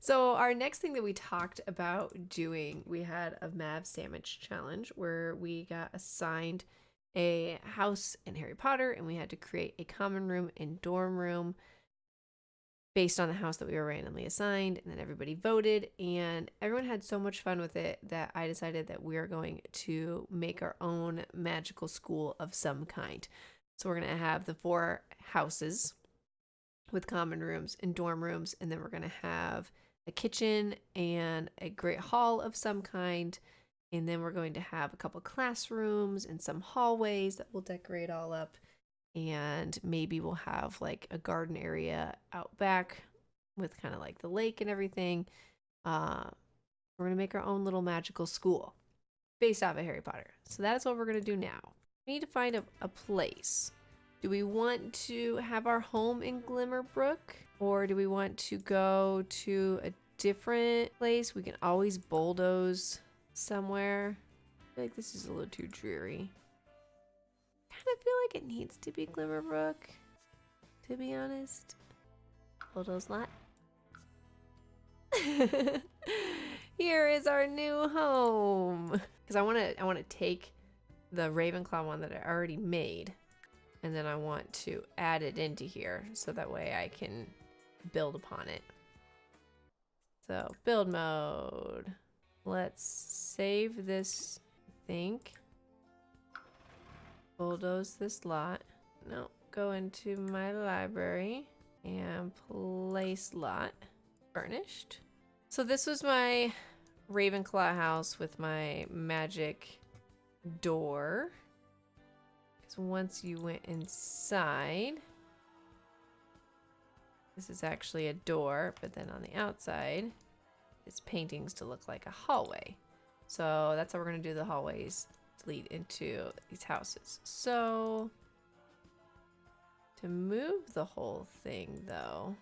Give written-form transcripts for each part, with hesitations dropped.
So our next thing that we talked about doing, we had a Mav Sandwich Challenge where we got assigned a house in Harry Potter and we had to create a common room and dorm room based on the house that we were randomly assigned, and then everybody voted, and everyone had so much fun with it that I decided that we are going to make our own magical school of some kind. So we're going to have the 4 houses with common rooms and dorm rooms, and then we're going to have a kitchen and a great hall of some kind, and then we're going to have a couple classrooms and some hallways that we'll decorate all up. And maybe we'll have like a garden area out back with kind of like the lake and everything. We're going to make our own little magical school based off of Harry Potter. So that's what we're going to do now. We need to find a place. Do we want to have our home in Glimmerbrook, or do we want to go to a different place? We can always bulldoze somewhere. I feel like this is a little too dreary. I feel like it needs to be Glimmerbrook, to be honest. Bulldoze lot. Here is our new home. Because I want to take the Ravenclaw one that I already made, and then I want to add it into here so that way I can build upon it. So build mode. Let's save this, I think. Bulldoze this lot. No, go into my library and place lot. Furnished. So this was my Ravenclaw house with my magic door. Because once you went inside, this is actually a door, but then on the outside, it's paintings to look like a hallway. So that's how we're going to do the hallways to lead into these houses. So to move the whole thing, though,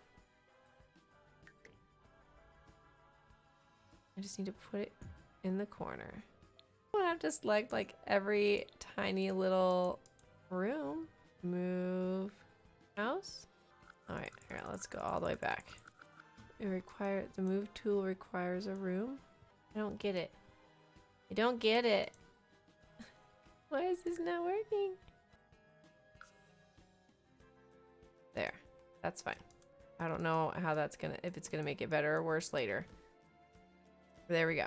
I just need to put it in the corner. I don't have to select like every tiny little room. Move house. All right, here, let's go all the way back. The move tool requires a room. I don't get it. I don't get it. Why is this not working? There, that's fine. I don't know how that's if it's gonna make it better or worse later. There we go.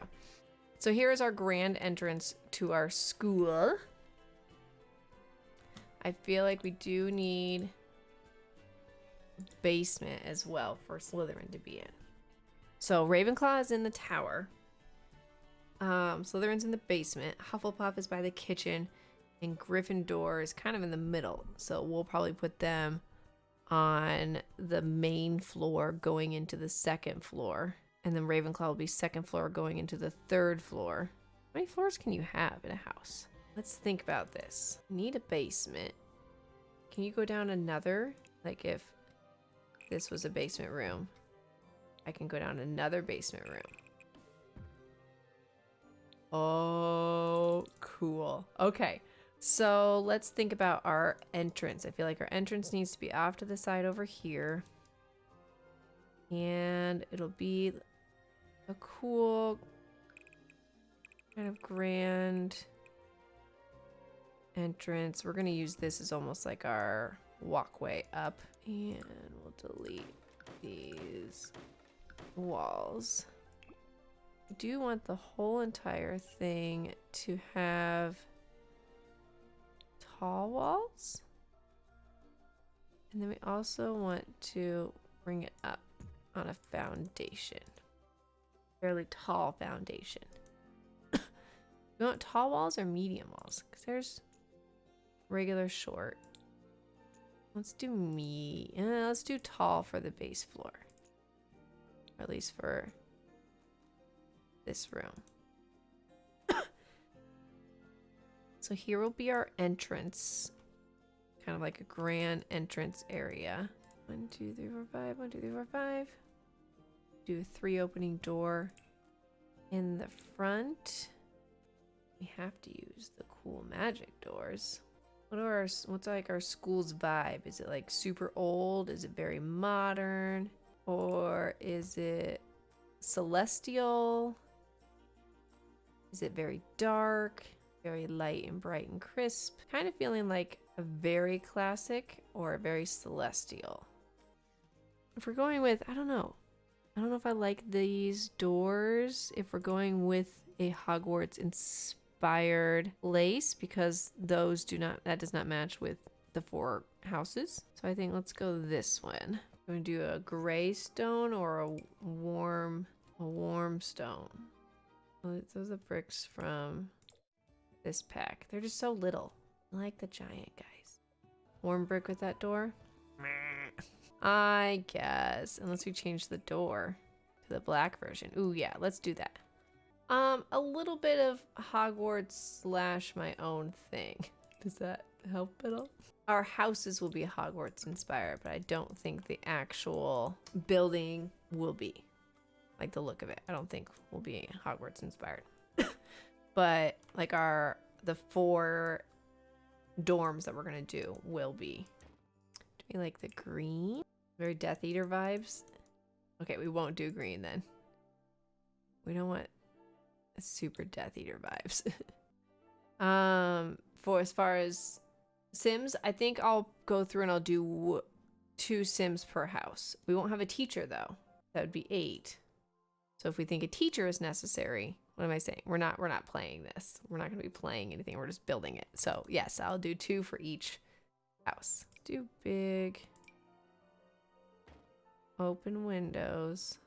So here is our grand entrance to our school. I feel like we do need a basement as well for Slytherin to be in. So Ravenclaw is in the tower. Slytherin's in the basement. Hufflepuff is by the kitchen, and Gryffindor is kind of in the middle. So we'll probably put them on the main floor going into the second floor. And then Ravenclaw will be second floor going into the third floor. How many floors can you have in a house? Let's think about this. Need a basement. Can you go down another? Like if this was a basement room, I can go down another basement room. Oh, cool. Okay, so let's think about our entrance. I feel like our entrance needs to be off to the side over here. And it'll be a cool kind of grand entrance. We're going to use this as almost like our walkway up. And we'll delete these walls. I do want the whole entire thing to have tall walls. And then we also want to bring it up on a foundation. Fairly tall foundation. You want tall walls or medium walls? Because there's regular short. Let's do let's do tall for the base floor. Or at least for this room. So here will be our entrance. Kind of like a grand entrance area. 1, 2, 3, 4, 5. 1, 2, 3, 4, 5. Do a 3 opening door in the front. We have to use the cool magic doors. What's like our school's vibe? Is it like super old? Is it very modern? Or is it celestial? Is it very dark? Very light and bright and crisp? Kind of feeling like a very classic or a very celestial. If we're going with, I don't know. I don't know if I like these doors. If we're going with a Hogwarts inspired place, because those that does not match with the 4 houses. So I think let's go this one. I'm gonna do a gray stone or a warm stone. Those are bricks from this pack. They're just so little. I like the giant guys. Warm brick with that door? I guess, unless we change the door to the black version. Ooh, yeah, let's do that. A little bit of Hogwarts / my own thing. Does that help at all? Our houses will be Hogwarts inspired, but I don't think the actual building will be. Like the look of it, I don't think will be Hogwarts inspired. But like the 4 dorms that we're gonna do will be. Do we like the green? Very Death Eater vibes. Okay, we won't do green then. We don't want super Death Eater vibes. For as far as Sims, I think I'll go through and I'll do 2 Sims per house. We won't have a teacher though. That would be 8. So if we think a teacher is necessary, what am I saying? We're not playing this. We're not going to be playing anything. We're just building it. So yes, I'll do 2 for each house. Do big open windows.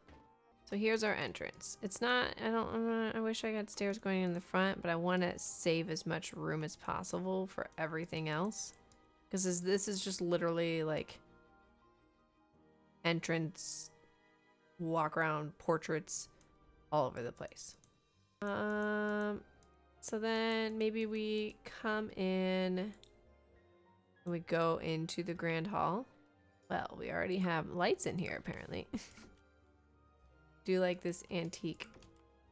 So here's our entrance. It's not, I wish I got stairs going in the front, but I want to save as much room as possible for everything else. Because this is just literally like entrance, walk around, portraits all over the place. So then maybe we come in and we go into the grand hall. Well, we already have lights in here apparently. Do like this antique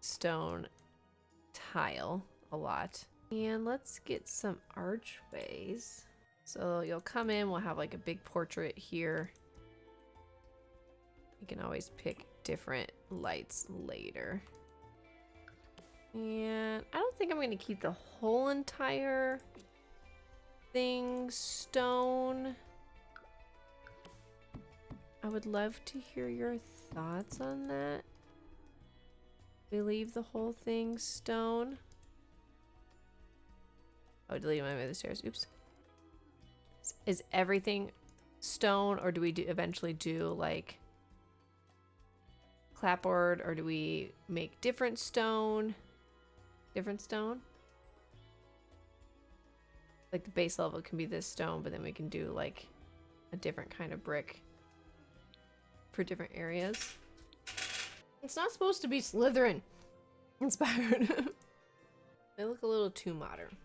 stone tile a lot. And let's get some archways. So you'll come in, we'll have like a big portrait here. You can always pick different lights later. And I don't think I'm going to keep the whole entire thing stone. I would love to hear your thoughts on that. We leave the whole thing stone. Oh, delete my way the stairs. Oops. Is everything stone, or do we eventually do like clapboard, or do we make different stone? Different stone? Like the base level can be this stone, but then we can do like a different kind of brick for different areas. It's not supposed to be Slytherin inspired. They look a little too modern.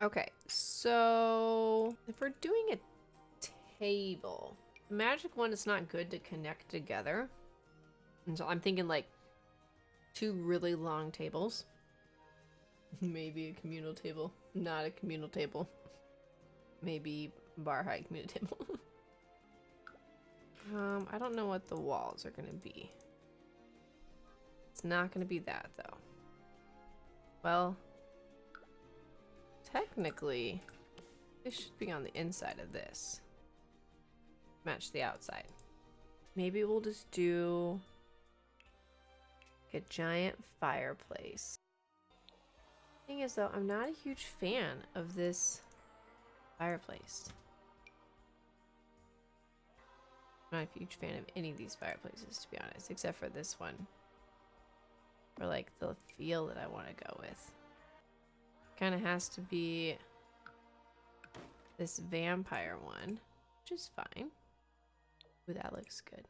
Okay, so if we're doing a table, the magic one is not good to connect together. And so I'm thinking like 2 really long tables. Maybe a communal table. Not a communal table. Maybe bar height communal table. I don't know what the walls are gonna be. It's not gonna be that though. Well, technically, this should be on the inside of this. Match the outside. Maybe we'll just do a giant fireplace. Thing is though, I'm not a huge fan of this fireplace. I'm not a huge fan of any of these fireplaces, to be honest, except for this one. For like the feel that I want to go with. Kind of has to be this vampire one, which is fine. Ooh, that looks good.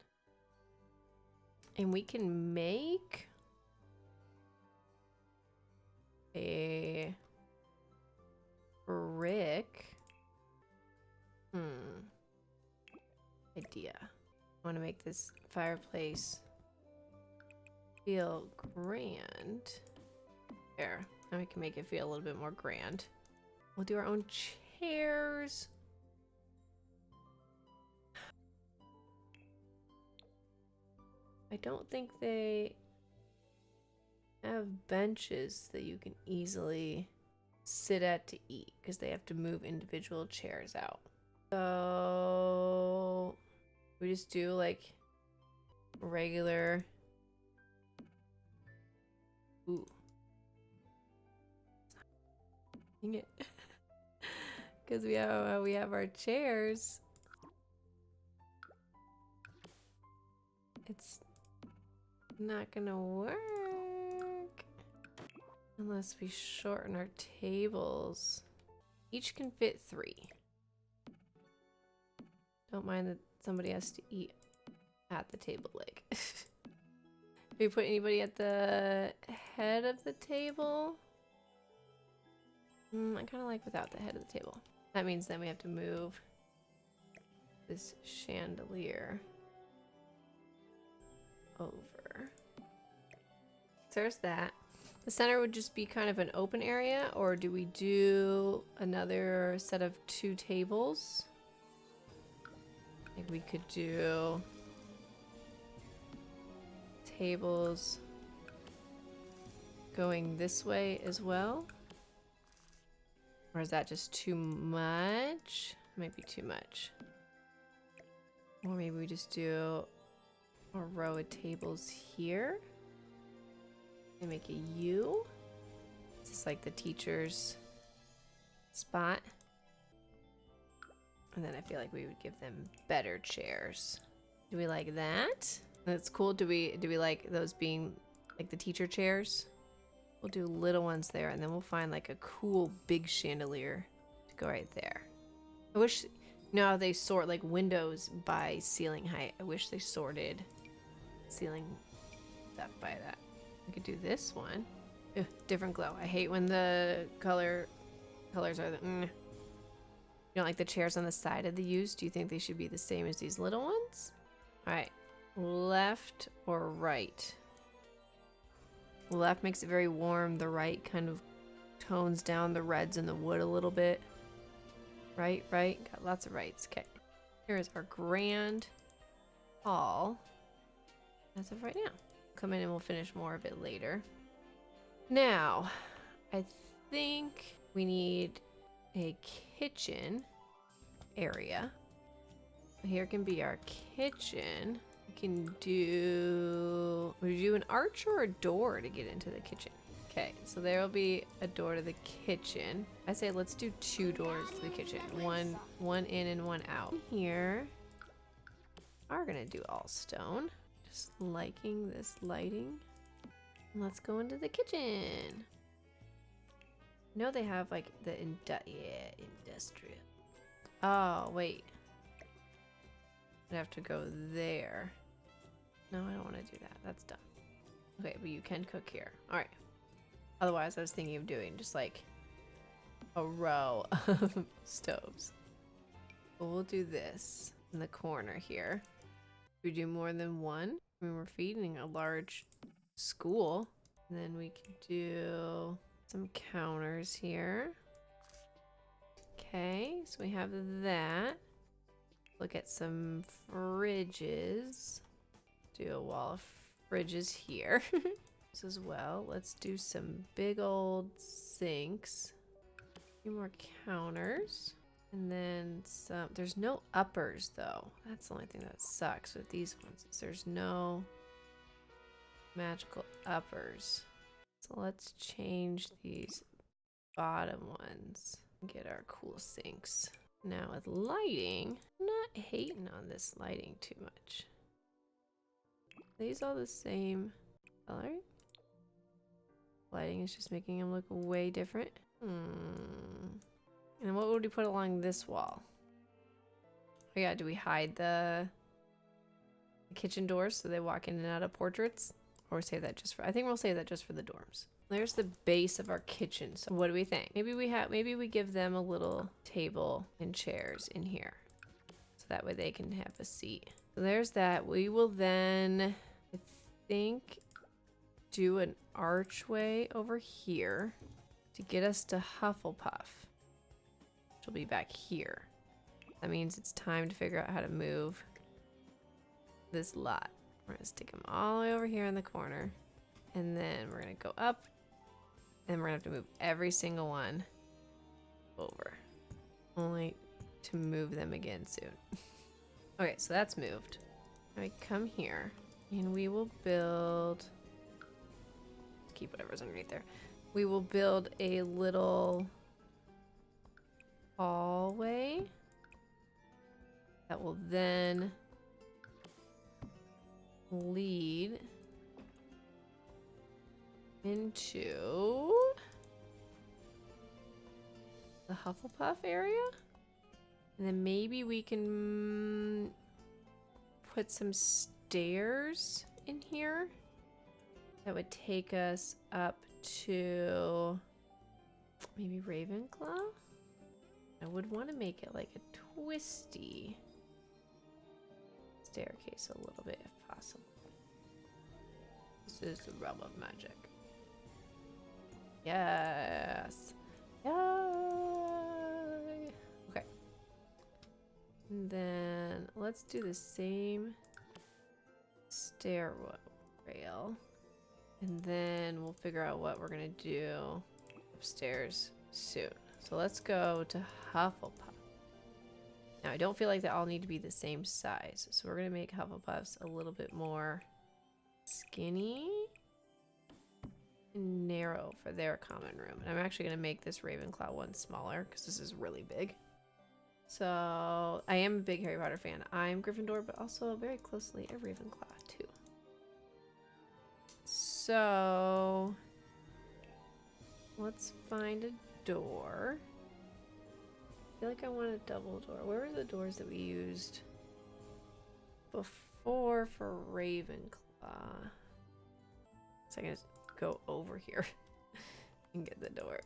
And we can make a brick idea. I want to make this fireplace feel grand. There. Now we can make it feel a little bit more grand. We'll do our own chairs. I don't think they have benches that you can easily sit at to eat because they have to move individual chairs out. So we just do like regular. Ooh. Dang it. Because we have our chairs. It's not gonna work unless we shorten our tables. Each can fit 3. Don't mind that somebody has to eat at the table leg. Do we put anybody at the head of the table? I kind of like without the head of the table. That means then we have to move this chandelier over. So there's that. The center would just be kind of an open area, or do we do another set of 2 tables? I think we could do tables going this way as well. Or is that just too much? Might be too much. Or maybe we just do a row of tables here and make a U. It's just like the teacher's spot. And then I feel like we would give them better chairs. Do we like that? That's cool. Do we like those being like the teacher chairs? We'll do little ones there, and then we'll find like a cool big chandelier to go right there. I wish, you know how they sort like windows by ceiling height. I wish they sorted ceiling stuff by that. We could do this one. Ugh, different glow. I hate when the colors are the You don't like the chairs on the side of the U's? Do you think they should be the same as these little ones? All right, left or right? Left makes it very warm. The right kind of tones down the reds in the wood a little bit. Right. Got lots of rights. Okay. Here's our grand hall as of right now. Come in and we'll finish more of it later. Now, I think we need a kitchen area. Here can be our kitchen. We can do... Would you do an arch or a door to get into the kitchen? Okay, so there will be a door to the kitchen. I say let's do 2 doors to the kitchen. One in and one out. Here, are gonna do all stone. Just liking this lighting. Let's go into the kitchen. I know they have like the industrial. Oh, wait. I'd have to go there. No, I don't want to do that. That's dumb. Okay, but you can cook here. All right. Otherwise, I was thinking of doing just like a row of stoves. But we'll do this in the corner here. We do more than one. I mean, we're feeding a large school. And then we can do some counters here. Okay, so we have that. Look at some fridges. Do a wall of fridges here. This as well. Let's do some big old sinks. A few more counters. And then some. There's no uppers though. That's the only thing that sucks with these ones. Is there's no magical uppers. So let's change these bottom ones. Get our cool sinks. Now with lighting, I'm not hating on this lighting too much. Are these all the same color? Lighting is just making them look way different. And what would we put along this wall? Oh yeah, do we hide the kitchen doors so they walk in and out of portraits? Or save that just for, I think we'll save that just for the dorms. There's the base of our kitchen. So what do we think? Maybe we give them a little table and chairs in here. So that way they can have a seat. So there's that. We will then, I think, do an archway over here to get us to Hufflepuff. Which will be back here. That means it's time to figure out how to move this lot. We're gonna stick them all the way over here in the corner. And then we're gonna go up. And we're gonna have to move every single one over. Only to move them again soon. Okay, so that's moved. Now we come here and we will build, keep whatever's underneath there. We will build a little hallway that will then lead into the Hufflepuff area. And then maybe we can put some stairs in here that would take us up to maybe Ravenclaw. I would want to make it like a twisty staircase a little bit if possible. This is the realm of magic. Yes. Yay. Okay. And then let's do the same stair rail. And then we'll figure out what we're gonna do upstairs soon. So let's go to Hufflepuff. Now I don't feel like they all need to be the same size. So we're gonna make Hufflepuffs a little bit more skinny and narrow for their common room. And I'm actually gonna make this Ravenclaw one smaller because this is really big. So I am a big Harry Potter fan. I'm Gryffindor, but also very closely a Ravenclaw too. So let's find a door. I feel like I want a double door. Where were the doors that we used before for Ravenclaw? So I can just go over here and get the door.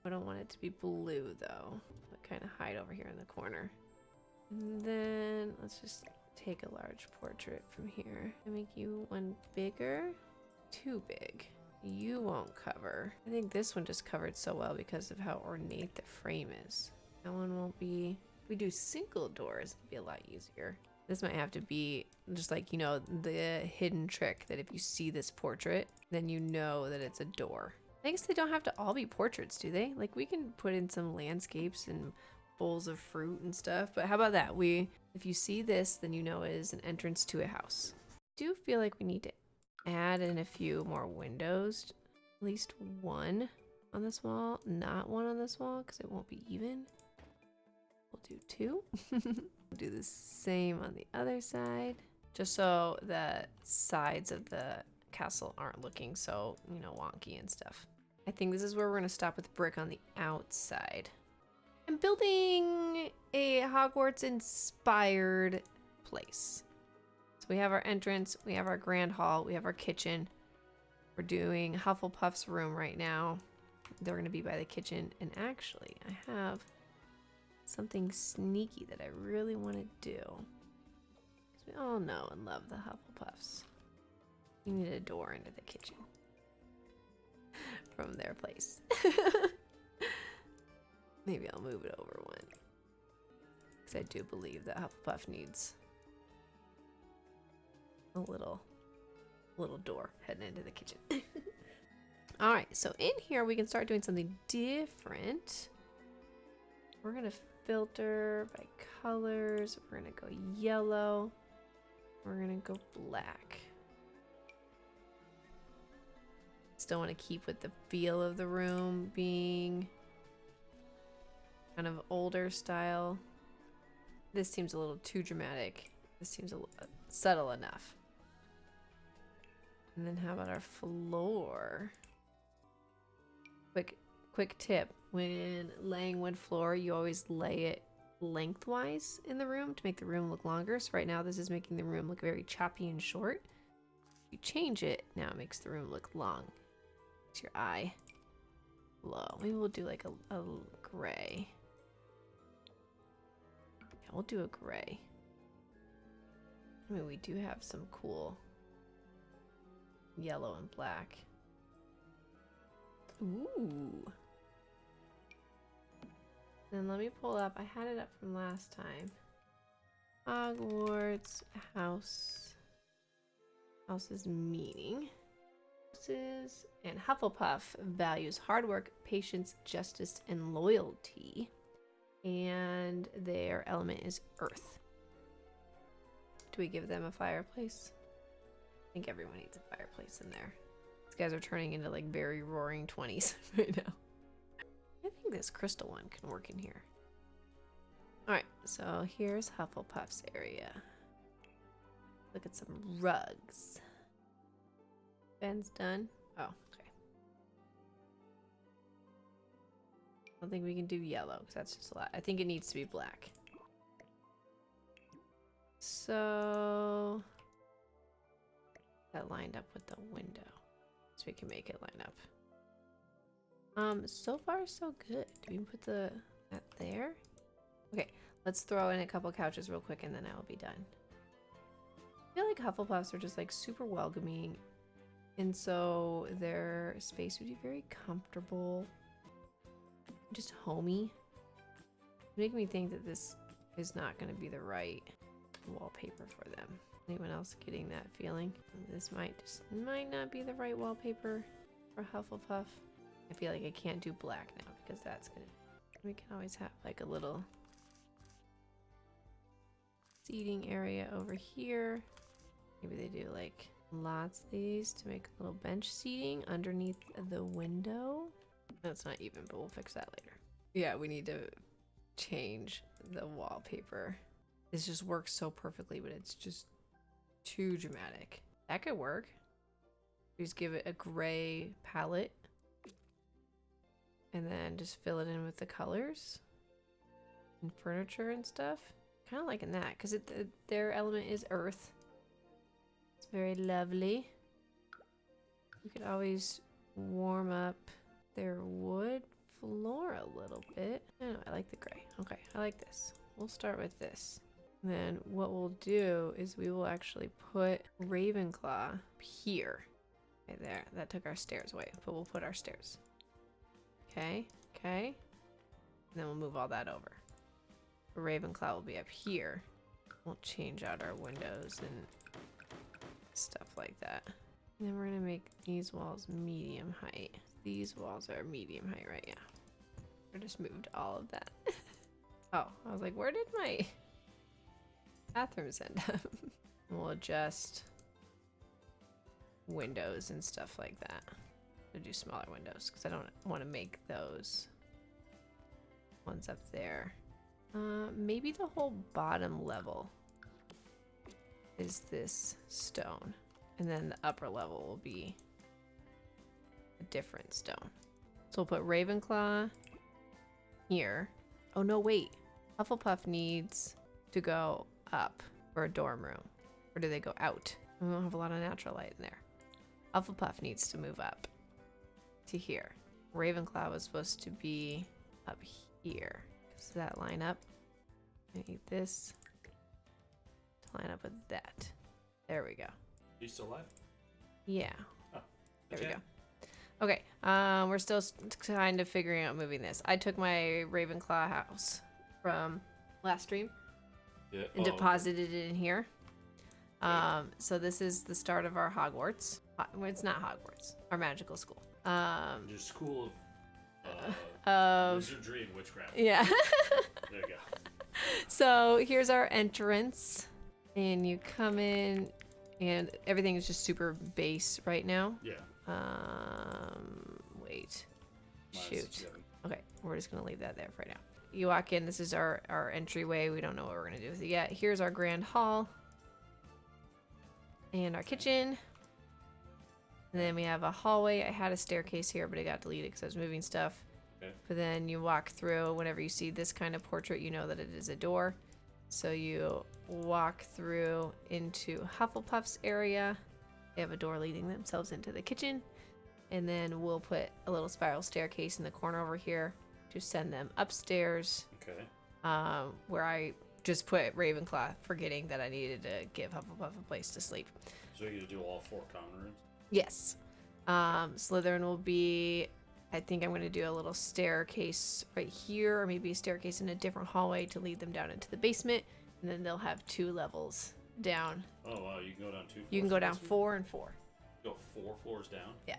I don't want it to be blue though. But kind of hide over here in the corner. And then let's just take a large portrait from here and make you one bigger. Too big. You won't cover. I think this one just covered so well because of how ornate the frame is. That one won't be. If we do single doors, it'll be a lot easier. This might have to be just like, you know, the hidden trick that if you see this portrait, then you know that it's a door. I guess they don't have to all be portraits, do they? Like we can put in some landscapes and bowls of fruit and stuff, but how about that? If you see this, then you know it is an entrance to a house. I do feel like we need to add in a few more windows, at least one on this wall, not one on this wall because it won't be even. We'll do two. We'll do the same on the other side, just so the sides of the castle aren't looking so, you know, wonky and stuff. I think this is where we're going to stop with brick on the outside. I'm building a Hogwarts inspired place. So we have our entrance, we have our grand hall, we have our kitchen. We're doing Hufflepuff's room right now. They're going to be by the kitchen. And actually, I have something sneaky that I really want to do. Because we all know and love the Hufflepuffs. You need a door into the kitchen from their place. Maybe I'll move it over one. Because I do believe that Hufflepuff needs a little door heading into the kitchen. All right, so in here we can start doing something different. We're gonna filter by colors. We're gonna go yellow. We're gonna go black. Still want to keep with the feel of the room being kind of older style. This seems a little too dramatic. This seems a little subtle enough. And then how about our floor? Quick tip. When laying wood floor, you always lay it lengthwise in the room to make the room look longer. So right now this is making the room look very choppy and short. If you change it, now it makes the room look long. Makes your eye low. Maybe we'll do like a gray. Yeah, we'll do a gray. I mean, we do have some cool yellow and black. Ooh. Then let me pull up. I had it up from last time. Hogwarts house's meaning. House's resources. And Hufflepuff values hard work, patience, justice, and loyalty. And their element is earth. Do we give them a fireplace? I think everyone needs a fireplace in there. These guys are turning into like very roaring 20s right now. I think this crystal one can work in here. Alright, so here's Hufflepuff's area. Look at some rugs. Ben's done. Oh, okay. I don't think we can do yellow because that's just a lot. I think it needs to be black. So that lined up with the window, so we can make it line up. So far so good. Do we put that there? Okay, let's throw in a couple couches real quick and then I'll be done. I feel like Hufflepuffs are just like super welcoming, and so their space would be very comfortable, just homey. Make me think that this is not going to be the right wallpaper for them. Anyone else getting that feeling? This might not be the right wallpaper for Hufflepuff. I feel like I can't do black now because that's gonna. We can always have like a little seating area over here. Maybe they do like lots of these to make a little bench seating underneath the window. That's not even, but we'll fix that later. Yeah, we need to change the wallpaper. This just works so perfectly, but it's just too dramatic. That could work. Just give it a gray palette and then just fill it in with the colors and furniture and stuff. Kind of liking that because their element is earth. It's very lovely. You could always warm up their wood floor a little bit. I don't know, I like the gray. Okay, I like this. We'll start with this. And then what we'll do is we will actually put Ravenclaw here. Okay, there. That took our stairs away, but we'll put our stairs. Okay, okay. And then we'll move all that over. Ravenclaw will be up here. We'll change out our windows and stuff like that. And then we're gonna make these walls medium height. These walls are medium height, right? Yeah. I just moved all of that. Oh, I was like, where did my bathrooms end up? We'll adjust windows and stuff like that. We'll do smaller windows because I don't want to make those ones up there. Maybe the whole bottom level is this stone, and then the upper level will be a different stone. So we'll put Ravenclaw here. Oh no, wait. Hufflepuff needs to go up for a dorm room. Or do they go out? We don't have a lot of natural light in there. Hufflepuff needs to move up to here. Ravenclaw was supposed to be up here. Does that line up? I need this to line up with that. There we go. You still alive? Yeah. Oh, there we go. Okay, we're still kind of figuring out moving this. I took my Ravenclaw house from last stream and deposited it in here. So this is the start of our Hogwarts. Well, it's not Hogwarts, our magical school. Your school of wizardry and witchcraft. Yeah. There you go. So here's our entrance, and you come in, and everything is just super base right now. Yeah. Wait. Shoot. Shoot. Okay, we're just gonna leave that there for right now. You walk in, this is our entryway. We don't know what we're gonna do with it yet. Here's our grand hall. And our kitchen. And then we have a hallway. I had a staircase here, but it got deleted because I was moving stuff. Okay. But then you walk through, whenever you see this kind of portrait, you know that it is a door. So you walk through into Hufflepuff's area. They have a door leading themselves into the kitchen. And then we'll put a little spiral staircase in the corner over here to send them upstairs. Okay. Where I just put Ravenclaw, forgetting that I needed to give Hufflepuff a place to sleep. So you're gonna do all 4 common rooms? Yes. Slytherin will be, I think I'm gonna do a little staircase right here, or maybe a staircase in a different hallway to lead them down into the basement, and then they'll have 2 levels down. Oh wow, you can go down 2 floors? You can go down 4 and 4. Go 4 floors down? Yeah.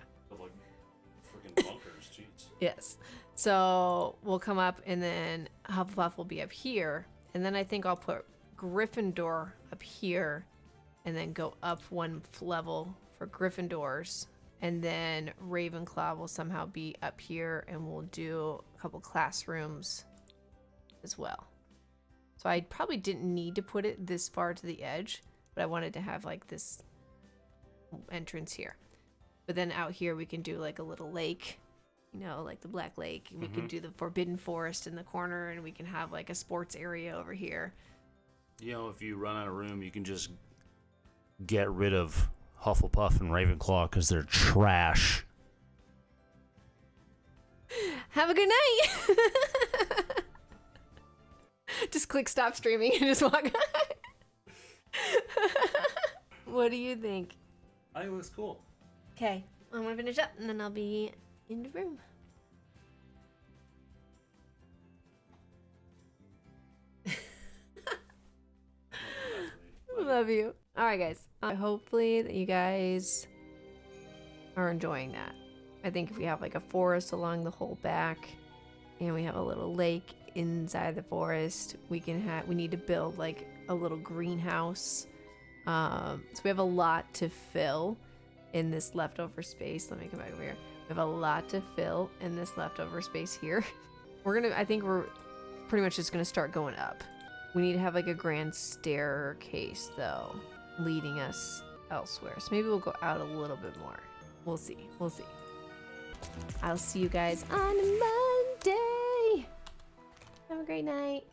Freaking bunkers, jeez. Yes. So we'll come up, and then Hufflepuff will be up here, and then I think I'll put Gryffindor up here, and then go up one level for Gryffindors, and then Ravenclaw will somehow be up here, and we'll do a couple classrooms as well. So I probably didn't need to put it this far to the edge, but I wanted to have like this entrance here. But then out here we can do like a little lake, you know, like the Black Lake. We can do the Forbidden Forest in the corner, and we can have like a sports area over here. You know, if you run out of room, you can just get rid of Hufflepuff and Ravenclaw because they're trash. Have a good night. Just click stop streaming and just walk. What do you think? I think it looks cool. Okay, I'm gonna finish up, and then I'll be in the room. Love you. All right, guys. Hopefully that you guys are enjoying that. I think if we have like a forest along the whole back, and we have a little lake inside the forest, we need to build like a little greenhouse. So we have a lot to fill in this leftover space. Let me come back over here. We have a lot to fill in this leftover space here. I think we're pretty much just gonna start going up. We need to have like a grand staircase though, leading us elsewhere. So maybe we'll go out a little bit more. We'll see. We'll see. I'll see you guys on Monday. Have a great night.